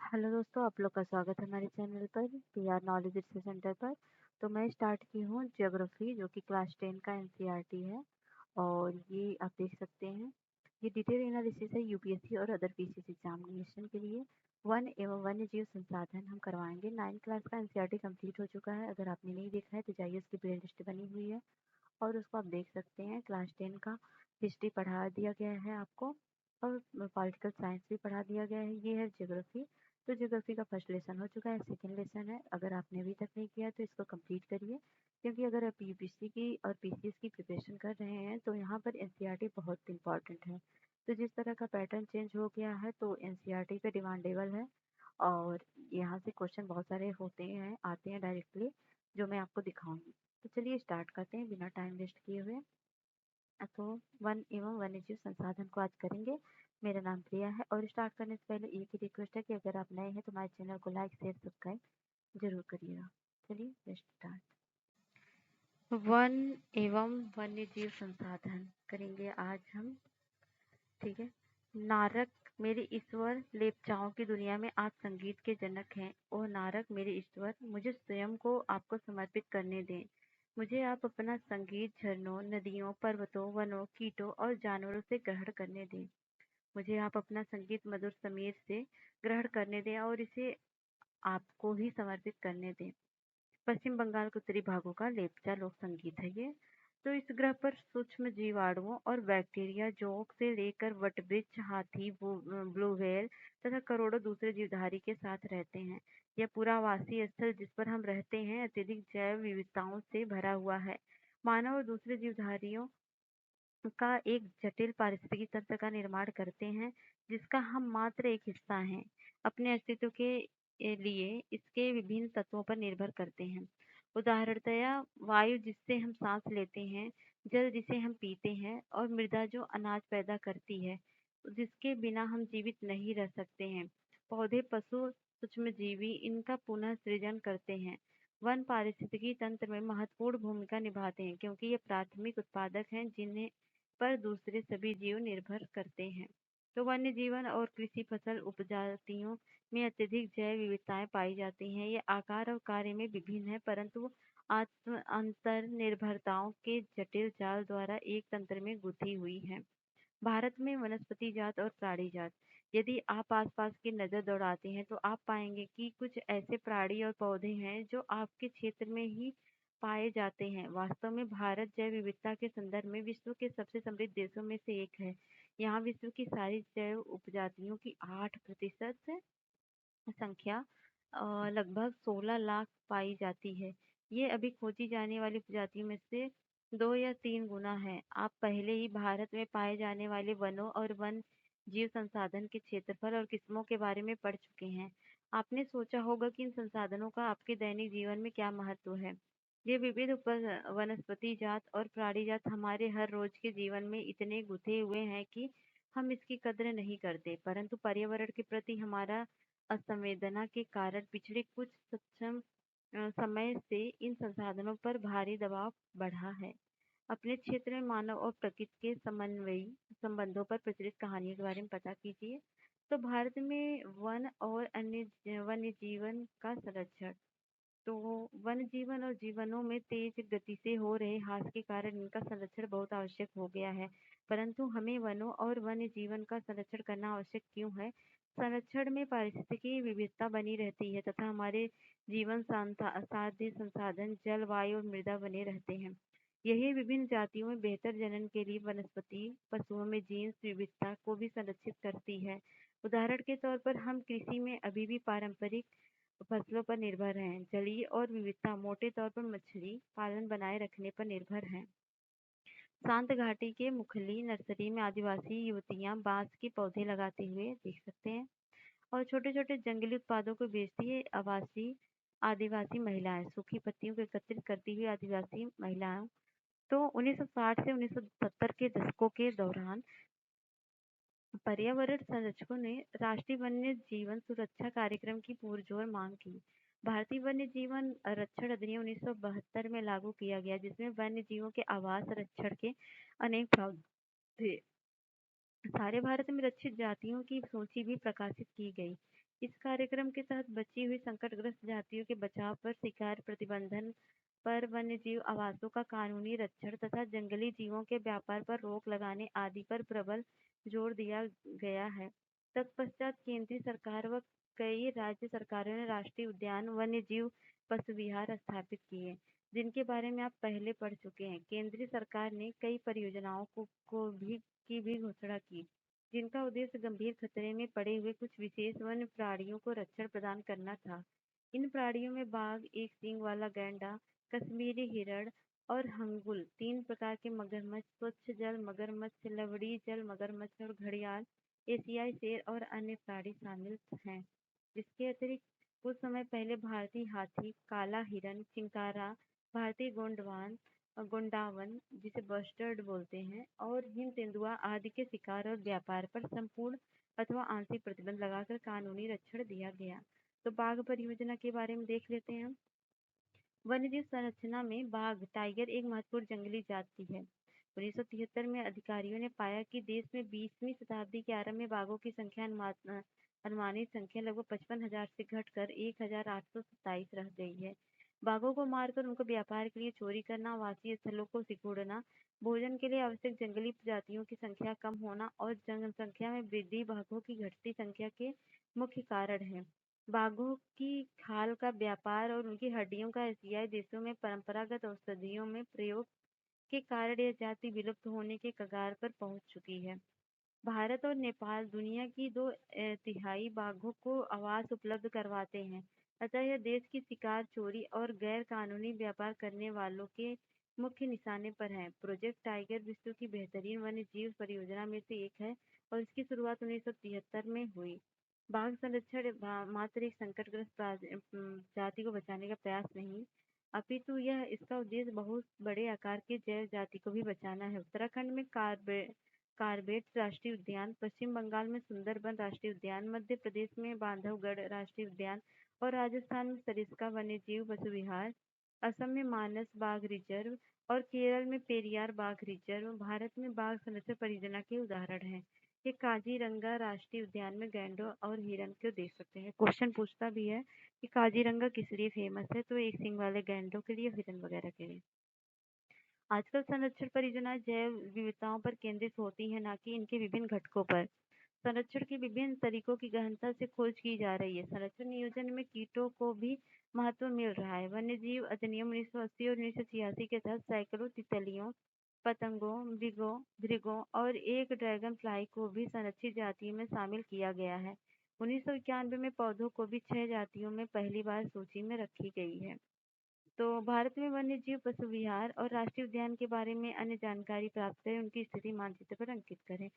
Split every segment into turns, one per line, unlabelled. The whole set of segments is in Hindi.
हेलो दोस्तों, आप लोग का स्वागत है हमारे चैनल पर पीआर नॉलेज रिसर्च सेंटर पर। तो मैं स्टार्ट की हूँ ज्योग्राफी, जो कि क्लास 10 का एनसीईआरटी है। और ये आप देख सकते हैं, ये डिटेल एनालिसिस है यूपीएससी और अदर पीसीएस एग्जामिनेशन के लिए। वन एवं वन्य जीव संसाधन हम करवाएंगे। 9 क्लास का एनसीईआरटी कंप्लीट हो चुका है। अगर आपने नहीं देखा है तो जाइए, उसकी प्ले लिस्ट बनी हुई है और उसको आप देख सकते हैं। क्लास 10 का हिस्ट्री पढ़ा दिया गया है आपको, और पॉलिटिकल साइंस भी पढ़ा दिया गया है। ये है ज्योग्राफी। तो ज्योग्राफी का फर्स्ट लेसन हो चुका है, सेकंड लेसन है। अगर आपने अभी तक नहीं किया तो इसको कंप्लीट करिए, क्योंकि अगर आप यूपीएससी की और पीसीएस की प्रिपरेशन कर रहे हैं तो यहाँ पर एनसीईआरटी बहुत इंपॉर्टेंट है। तो जिस तरह का पैटर्न चेंज हो गया है तो एनसीईआरटी पे डिमांडेबल है, और यहाँ से क्वेश्चन बहुत सारे होते हैं, आते हैं डायरेक्टली, जो मैं आपको दिखाऊंगी। तो चलिए स्टार्ट करते हैं बिना टाइम वेस्ट किए हुए। तो वन एवं वन्यजीव संसाधन को आज करेंगे। मेरा नाम प्रिया है, और स्टार्ट करने से पहले एक ही रिक्वेस्ट है कि अगर आप नए हैं तो हमारे चैनल को लाइक शेयर सब्सक्राइब जरूर करिएगा। चलिए लेट्स स्टार्ट। वन एवं वन्यजीव संसाधन करेंगे आज हम। ठीक है। नारक मेरे ईश्वर, लेपचाओं की दुनिया में आप संगीत के जनक हैं। ओ नारक मेरे ईश्वर, मुझे स्वयं को आपको समर्पित करने दें। मुझे आप अपना संगीत झरनों, नदियों, पर्वतों, वनों, कीटों और जानवरों से ग्रहण करने दें। मुझे आप अपना संगीत मधुर समीर से ग्रहण करने दें और इसे आपको ही समर्पित करने दें। पश्चिम बंगाल के उत्तरी भागों का लेप्चा लोक संगीत है ये। तो इस ग्रह पर सूक्ष्म जीवाणुओं और बैक्टीरिया, जोंक से लेकर वटवृक्ष, हाथी, ब्लू व्हेल तथा करोड़ों दूसरे जीवधारी के साथ रहते हैं। यह पूरा आवासीय स्थल जिस पर हम रहते हैं अत्यधिक जैव विविधताओं से भरा हुआ है। मानव और दूसरे जीवधारियों का एक जटिल पारिस्थितिकी तंत्र का निर्माण करते हैं, जिसका हम मात्र एक हिस्सा हैं। अपने अस्तित्व के लिए इसके विभिन्न तत्वों पर निर्भर करते हैं। उदाहरणतया वायु जिससे हम सांस लेते हैं, जल जिसे हम पीते हैं, और मृदा जो अनाज पैदा करती है, जिसके बिना हम जीवित नहीं रह सकते हैं। पौधे, पशु, सूक्ष्मजीवी इनका पुनः सृजन करते हैं। वन पारिस्थितिकी तंत्र में महत्वपूर्ण भूमिका निभाते हैं, क्योंकि ये प्राथमिक उत्पादक हैं जिन्हें पर दूसरे सभी जीव निर्भर करते हैं। तो वन्य जीवन और कृषि फसल उपजातियों में अत्यधिक जैव विविधताएं पाई जाती हैं। ये आकार और कार्य में विभिन्न है, परंतु आत्म अंतर निर्भरताओं के जटिल जाल द्वारा एक तंत्र में गुथी हुई है। भारत में वनस्पति जात और प्राणी जात। यदि आप आसपास की नजर दौड़ाते हैं तो आप पाएंगे कि कुछ ऐसे प्राणी और पौधे हैं जो आपके क्षेत्र में ही पाए जाते हैं। वास्तव में भारत जैव विविधता के संदर्भ में विश्व के सबसे समृद्ध देशों में से एक है। यहाँ विश्व की सारी जैव उपजातियों की 8% संख्या लगभग 16 लाख पाई जाती है। ये अभी खोजी जाने वाली प्रजातियों में से 2 या 3 गुना है। आप पहले ही भारत में पाए जाने वाले वनों और वन जीव संसाधन के क्षेत्रफल और किस्मों के बारे में पढ़ चुके हैं। आपने सोचा होगा कि इन संसाधनों का आपके दैनिक जीवन में क्या महत्व है। ये विविध वनस्पति जात और प्राणी जात हमारे हर रोज के जीवन में इतने गुथे हुए हैं कि हम इसकी कद्र नहीं करते, परंतु पर्यावरण के प्रति हमारा असंवेदना के कारण पिछले कुछ सक्षम समय से इन संसाधनों पर भारी दबाव बढ़ा है। अपने क्षेत्र में मानव और प्रकृति के समन्वयी संबंधों पर प्रचलित कहानियों के बारे में पता कीजिए। तो भारत में वन और अन्य वन्य जीवन का संरक्षण। तो वन जीवन और जीवनों में तेज गति से हो रहे ह्रास के कारण इनका संरक्षण बहुत आवश्यक हो गया है। परंतु हमें वनों और वन्य जीवन का संरक्षण करना आवश्यक क्यों है? संरक्षण में पारिस्थितिकी विविधता बनी रहती है तथा हमारे जीवन साध्य संसाधन जल, वायु और मृदा बने रहते हैं। यही विभिन्न जातियों में बेहतर जनन के लिए वनस्पति पशुओं में जीन्स विविधता को भी संरक्षित करती है। उदाहरण के तौर पर हम कृषि में अभी भी पारंपरिक फसलों पर निर्भर हैं। जलीय और विविधता मोटे तौर पर मछली पालन बनाए रखने पर निर्भर है। शांत घाटी के मुखली नर्सरी में आदिवासी युवतियां बांस के पौधे लगाते हुए देख सकते हैं, और छोटे छोटे जंगली उत्पादों को बेचती है आदिवासी महिलाएं। सूखी पत्तियों को एकत्रित करती हुई आदिवासी महिलाओं। तो 1960 से 1970 के दशकों के दौरान पर्यावरण संरक्षकों ने राष्ट्रीय वन्य जीवन सुरक्षा कार्यक्रम की पुरजोर मांग की। भारतीय वन्य जीवन रक्षण अधिनियम 1972 में लागू किया गया, जिसमें वन्य जीवों के आवास रक्षण के अनेक प्रावधान थे। सारे भारत में रक्षित जातियों की सूची भी प्रकाशित की गई। इस कार्यक्रम के तहत बची हुई संकटग्रस्त जातियों के बचाव पर, शिकार प्रतिबंधन पर, वन्यजीव आवासों का कानूनी रक्षण तथा जंगली जीवों के व्यापार पर रोक लगाने आदि पर प्रबल जोर दिया गया है। तत्पश्चात केंद्रीय सरकार व कई राज्य सरकारों ने राष्ट्रीय उद्यान, वन्यजीव पशु विहार स्थापित किए, जिनके बारे में आप पहले पढ़ चुके हैं। केंद्रीय सरकार ने कई परियोजनाओं की भी घोषणा की, जिनका उद्देश्य गंभीर खतरे में पड़े हुए कुछ विशेष वन्य प्राणियों को रक्षण प्रदान करना था। इन प्राणियों में बाघ, एक सींग वाला गैंडा, कश्मीरी हिरण और हंगुल, 3 प्रकार के मगरमच्छ, स्वच्छ जल मगरमच्छ, लवड़ी जल मगरमच्छ और घड़ियाल, एशियाई शेर और अन्य प्राणी शामिल हैं। इसके अतिरिक्त कुछ समय पहले भारतीय हाथी, काला हिरन, चिंकारा, भारतीय गोंडावन जिसे बस्टर्ड बोलते हैं, और हिम तेंदुआ आदि के शिकार और व्यापार पर संपूर्ण अथवा आंशिक प्रतिबंध लगाकर कानूनी रक्षण दिया गया। तो बाघ परियोजना के बारे में देख लेते हैं। वन्यजीव संरचना में बाघ, टाइगर एक महत्वपूर्ण जंगली जाति है। 1973 में अधिकारियों ने पाया कि देश में 20वीं शताब्दी के आरंभ में बाघों की संख्या अनुमानित संख्या लगभग 55,000 से घटकर 1,827 रह गई है। बाघों को मारकर उनको व्यापार के लिए चोरी करना, आवासीय स्थलों को सिकुड़ना, भोजन के लिए आवश्यक जंगली प्रजातियों की संख्या कम होना और जनसंख्या में वृद्धि बाघों की घटती संख्या के मुख्य कारण है। बाघों की खाल का व्यापार और उनकी हड्डियों का एशियाई देशों में परंपरागत औषधियों में प्रयोग के कारण यह जाति विलुप्त होने के कगार पर पहुंच चुकी है। भारत और नेपाल दुनिया की 2 तिहाई बाघों को आवास उपलब्ध करवाते हैं, अतः यह देश की शिकार, चोरी और गैर कानूनी व्यापार करने वालों के मुख्य निशाने पर है। प्रोजेक्ट टाइगर विश्व की बेहतरीन वन्य जीव परियोजना में से एक है और इसकी शुरुआत 1973 में हुई। बाघ संरक्षण मात्र एक संकटग्रस्त जाति को बचाने का प्रयास नहीं, अपितु यह इसका उद्देश्य बहुत बड़े आकार के जैव जाति को भी बचाना है। उत्तराखंड में कार्बेट राष्ट्रीय उद्यान, पश्चिम बंगाल में सुंदरबन राष्ट्रीय उद्यान, मध्य प्रदेश में बांधवगढ़ राष्ट्रीय उद्यान और राजस्थान में सरिस्का वन्यजीव पशु विहार, असम में मानस बाघ रिजर्व और केरल में पेरियार बाघ रिजर्व भारत में बाघ संरक्षण परियोजना के उदाहरण हैं। ये काजीरंगा राष्ट्रीय उद्यान में गैंडों और हिरन को देख सकते हैं। क्वेश्चन पूछता भी है कि काजीरंगा किस लिए फेमस है, तो एक सींग वाले गैंडों के लिए, हिरन वगैरह के लिए। आजकल संरक्षण परियोजनाएं जैव विविधताओं पर केंद्रित होती हैं, न कि इनके विभिन्न घटकों पर। संरक्षण के विभिन्न तरीकों की गहनता से खोज की जा रही है। संरक्षण नियोजन में कीटों को भी महत्व मिल रहा है। वन्यजीव अधिनियम 1980 और 1986 के तहत सैकड़ों तितलियों, पतंगों, भृगों और एक ड्रैगन फ्लाई को भी संरक्षित जातियों में शामिल किया गया है। 1991 में पौधों को भी 6 जातियों में पहली बार सूची में रखी गई है। तो भारत में वन्यजीव पशु विहार और राष्ट्रीय उद्यान के बारे में अन्य जानकारी प्राप्त करें, उनकी स्थिति मानचित्र पर अंकित करें।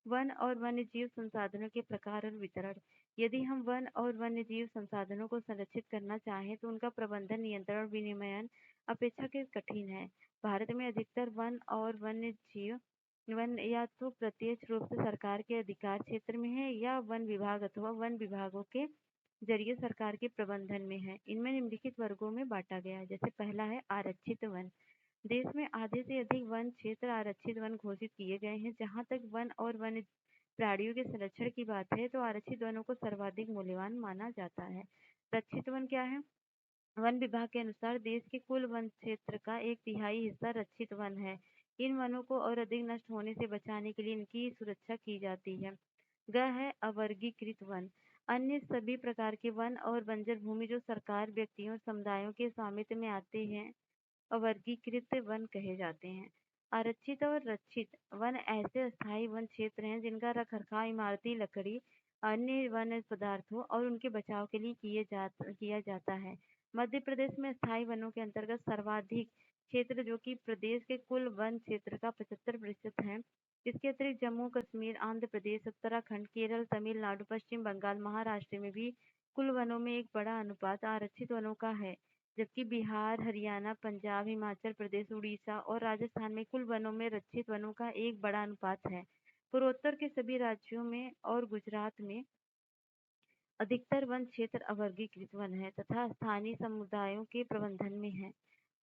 वन और वन्यजीव संसाधनों के प्रकार और वितरण। यदि हम वन और वन्यजीव संसाधनों को संरक्षित करना चाहें तो उनका प्रबंधन, नियंत्रण और विनियमन अपेक्षाकृत कठिन है। भारत में अधिकतर वन और वन्यजीव वन या तो प्रत्यक्ष रूप से सरकार के अधिकार क्षेत्र में है या वन विभाग अथवा वन विभागों के जरिए सरकार के प्रबंधन में है। इनमें निम्नलिखित वर्गों में बांटा गया है। जैसे पहला है आरक्षित वन। देश में आधे से अधिक वन क्षेत्र आरक्षित वन घोषित किए गए हैं। जहाँ तक वन और वन्य प्राणियों के संरक्षण की बात है तो आरक्षित वनों को सर्वाधिक मूल्यवान माना जाता है। रक्षित वन क्या है? वन विभाग के अनुसार देश के कुल वन क्षेत्र का 1/3 हिस्सा रक्षित वन है। इन वनों को और अधिक नष्ट होने से बचाने के लिए इनकी सुरक्षा की जाती है। ग है अवर्गीकृत वन। अन्य सभी प्रकार के वन और बंजर भूमि जो सरकार, व्यक्तियों और समुदायों के स्वामित्व में आते हैं अवर्गीकृत वन कहे जाते हैं। आरक्षित और रक्षित वन ऐसे अस्थायी वन क्षेत्र हैं जिनका रखरखाव इमारती लकड़ी, अन्य वन पदार्थों और उनके बचाव के लिए किया जाता है। मध्य प्रदेश में स्थायी वनों के अंतर्गत सर्वाधिक क्षेत्र जो कि प्रदेश के कुल वन क्षेत्र का 75% है। इसके अतिरिक्त जम्मू कश्मीर, आंध्र प्रदेश, उत्तराखंड, केरल, तमिलनाडु, पश्चिम बंगाल, महाराष्ट्र में भी कुल वनों में एक बड़ा अनुपात आरक्षित वनों का है, जबकि बिहार, हरियाणा, पंजाब, हिमाचल प्रदेश, उड़ीसा और राजस्थान में कुल वनों में रक्षित वनों का एक बड़ा अनुपात है। पूर्वोत्तर के सभी राज्यों में और गुजरात में अधिकतर वन क्षेत्र अवर्गीकृत वन है तथा स्थानीय समुदायों के प्रबंधन में है।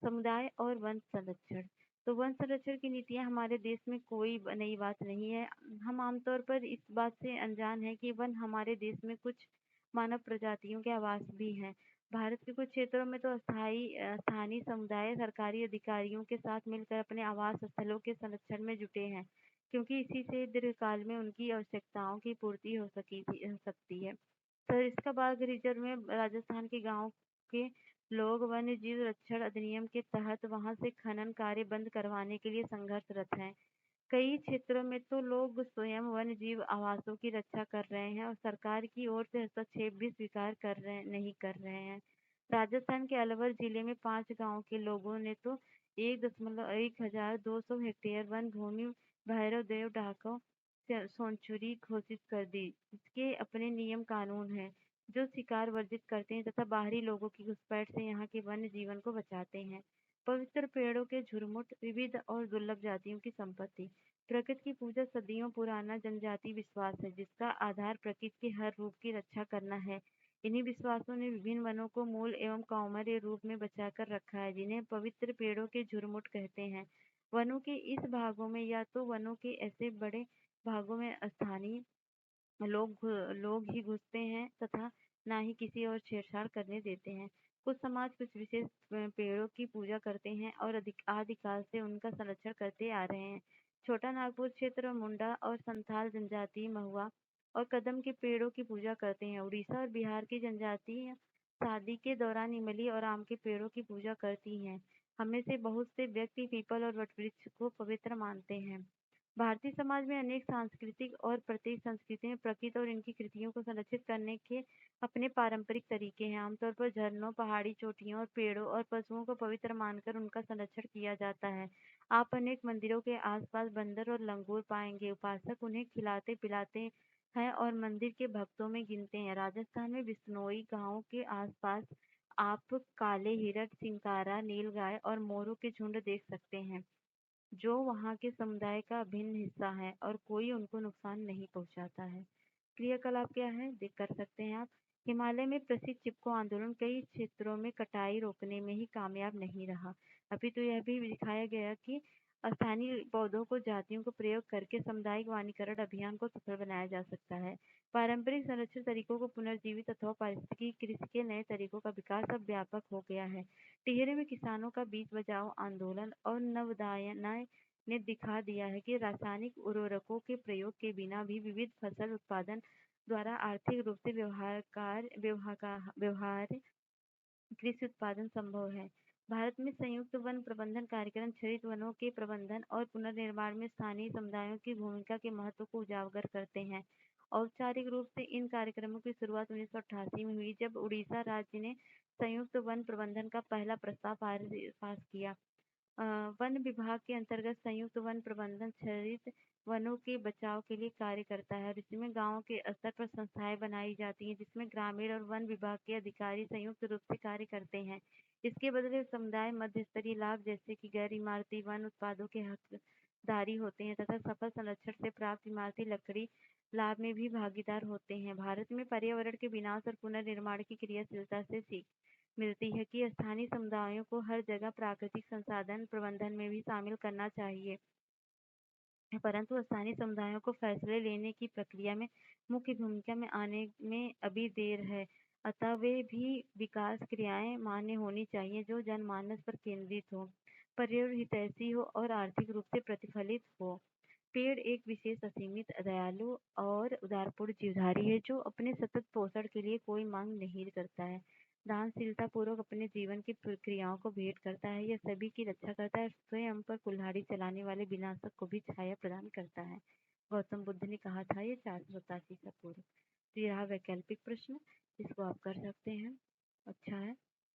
समुदाय और वन संरक्षण। तो वन संरक्षण की नीतियां हमारे देश में कोई नई बात नहीं है। हम आमतौर पर इस बात से अनजान हैं कि वन हमारे देश में कुछ मानव प्रजातियों के आवास भी हैं। भारत के कुछ क्षेत्रों में तो स्थानीय समुदाय सरकारी अधिकारियों के साथ मिलकर अपने आवास स्थलों के संरक्षण में जुटे हैं, क्योंकि इसी से दीर्घकाल में उनकी आवश्यकताओं की पूर्ति हो सकती है। सरिस्का बाघ रिजर्व में राजस्थान के गाँव के लोग वन्य जीव रक्षण अधिनियम के तहत वहां से खनन कार्य बंद करवाने के लिए संघर्षरत हैं। कई क्षेत्रों में तो लोग स्वयं वन्य जीव आवासों की रक्षा कर रहे हैं और सरकार की ओर से हस्तक्षेप भी स्वीकार नहीं कर रहे हैं। राजस्थान के अलवर जिले में 5 गांव के लोगों ने तो 1,1200 हेक्टेयर वन भूमि भैरव देव ढाका सेंचुरी घोषित कर दी। इसके अपने नियम कानून हैं जो शिकार वर्जित करते हैं तथा बाहरी लोगों की घुसपैठ से यहाँ के वन्य जीवन को बचाते हैं। पवित्र पेड़ों के झुरमुट विविध और दुर्लभ जातियों की संपत्ति। प्रकृति की पूजा सदियों पुराना जनजातीय विश्वास है जिसका आधार प्रकृति के हर रूप की रक्षा करना है। इन्हीं विश्वासों ने विभिन्न वनों को मूल एवं कौमार्य रूप में बचाकर रखा है, जिन्हें पवित्र पेड़ों के झुरमुट कहते हैं। वनों के इस भागों में या तो वनों के ऐसे बड़े भागों में स्थानीय लोग ही घुसते हैं तथा ना ही किसी और छेड़छाड़ करने देते हैं। कुछ समाज कुछ विशेष पेड़ों की पूजा करते हैं और आदिकाल से उनका संरक्षण करते आ रहे हैं। छोटा नागपुर क्षेत्र मुंडा और संथाल जनजाति महुआ और कदम के पेड़ों की पूजा करते हैं। उड़ीसा और बिहार की जनजाति शादी के दौरान इमली और आम के पेड़ों की पूजा करती हैं। हमें से बहुत से व्यक्ति पीपल और वटवृक्ष को पवित्र मानते हैं। भारतीय समाज में अनेक सांस्कृतिक और प्रत्येक संस्कृति में प्रकृति और इनकी कृतियों को संरक्षित करने के अपने पारंपरिक तरीके हैं। आमतौर पर झरनों, पहाड़ी चोटियों और पेड़ों और पशुओं को पवित्र मानकर उनका संरक्षण किया जाता है। आप अनेक मंदिरों के आसपास बंदर और लंगूर पाएंगे। उपासक उन्हें खिलाते पिलाते हैं और मंदिर के भक्तों में गिनते हैं। राजस्थान में बिश्नोई गांव के आसपास आप काले हिरण, चिंकारा, नीलगाय और मोरों के झुंड देख सकते हैं, जो वहाँ के समुदाय का अभिन्न हिस्सा है और कोई उनको नुकसान नहीं पहुँचाता है। क्रियाकलाप क्या है देख कर सकते हैं आप। हिमालय में प्रसिद्ध चिपको आंदोलन कई क्षेत्रों में कटाई रोकने में ही कामयाब नहीं रहा। अभी तो यह भी दिखाया गया कि स्थानीय पौधों को जातियों को प्रयोग करके सामुदायिक वनीकरण अभियान को सफल बनाया जा सकता है। पारंपरिक संरक्षण तरीकों को पुनर्जीवित अथवा पारिस्थितिकी कृषि के नए तरीकों का विकास अब व्यापक हो गया है। टिहरे में किसानों का बीज बचाओ आंदोलन और नवोदय ने दिखा दिया है कि रासायनिक उर्वरकों के प्रयोग के बिना भी विविध फसल उत्पादन द्वारा आर्थिक रूप से व्यवहार्य कृषि उत्पादन संभव है। भारत में संयुक्त वन प्रबंधन कार्यक्रम हरित वनों के प्रबंधन और पुनर्निर्माण में स्थानीय समुदायों की भूमिका के महत्व को उजागर करते हैं। औपचारिक रूप से इन कार्यक्रमों की शुरुआत 1988 में हुई, जब उड़ीसा राज्य ने संयुक्त वन प्रबंधन का पहला प्रस्ताव पास किया। वन विभाग के अंतर्गत संयुक्त वन प्रबंधन हरित वनों के बचाव के लिए कार्य करता है और इसमें गाँव के स्तर पर संस्थाएं बनाई जाती हैं, जिसमें ग्रामीण और वन विभाग के अधिकारी संयुक्त रूप से कार्य करते हैं। इसके बदले समुदाय मध्य स्तरीय लाभ जैसे कि गैर इमारती वन उत्पादों के हकदारी होते हैं तथा सफल संरक्षण से प्राप्त इमारती लकड़ी लाभ में भी भागीदार होते हैं। भारत में पर्यावरण के विनाश और पुनर्निर्माण की क्रियाशीलता से सीख मिलती है कि स्थानीय समुदायों को हर जगह प्राकृतिक संसाधन प्रबंधन में भी शामिल करना चाहिए, परंतु स्थानीय समुदायों को फैसले लेने की प्रक्रिया में मुख्य भूमिका में आने में अभी देर है। अतः वे भी विकास क्रियाएं मान्य होनी चाहिए जो जनमानस पर केंद्रित हो, पर्यावरण हितैषी हो और आर्थिक रूप से प्रतिफलित हो। पेड़ एक विशेष असीमित दयालु और उदारपूर्ण जीवधारी है जो अपने सतत पोषण के लिए कोई मांग नहीं करता है। दानशीलता पूर्वक अपने जीवन की प्रक्रियाओं को भेंट करता है। यह सभी की रक्षा करता है, स्वयं पर कुल्हाड़ी चलाने वाले विनाशक को भी छाया प्रदान करता है। गौतम बुद्ध ने कहा था ये 487 ईसा पूर्व। तो यह वैकल्पिक प्रश्न, इसको आप कर सकते हैं। अच्छा है,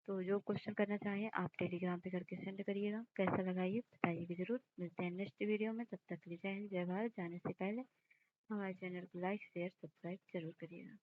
तो जो क्वेश्चन करना चाहें आप टेलीग्राम पे करके सेंड करिएगा। कैसा लगा ये बताइएगा जरूर। मिलते हैं नेक्स्ट वीडियो में, तब तक के लिए जय हिंद जय भारत। जाने से पहले हमारे चैनल को लाइक शेयर सब्सक्राइब जरूर करिएगा।